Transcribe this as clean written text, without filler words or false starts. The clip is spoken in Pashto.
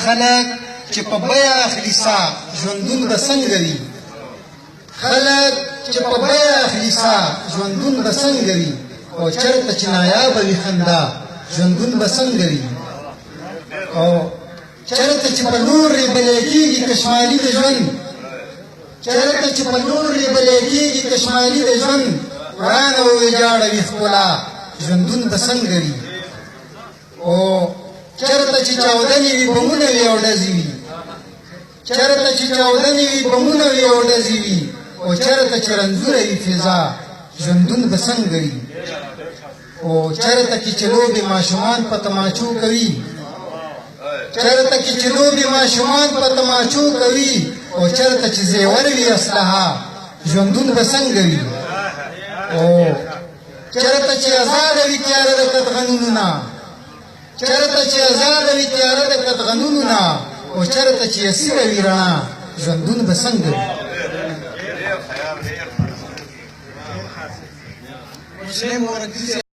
خلک چې په بیه اخلي ساه ژوندون به څنګه وي خلک چې په بیه اخلي ساه ژوندون به څنګه وي او چېرته چې نایابه وي خندا ژوندون به څنګه وي او چېرته چې په لور ریبلی کېږي کشمالي د ژوند چېرته چې په لور ریبلی کېږي کشمالي د ژوند ورانه وویجاړوي ښکلا ژوندون به څنګه وي او چېرته چې چاودنې وي بمونه وي او ډزې وي چېرته چې چاودنې وي بمونه وي او ډزې وي او چېرته چې رنځونه وي فضا ژوندون به څنګه وي او چېرته کې چې لوبې ماشومان په تماچو کوي چېرته کې چې لوبې ماشومان په تماچو کوي او چېرته چې زیور وي اسلحه ژوندون به څنګه وي او چېرته چې ازاده وي تیاره د قطغنونو نه چېرته چې ازاده وي تیاره د قطغنونو نه او چېرته چې اسیره وي رڼا ژوندون به څنګه وي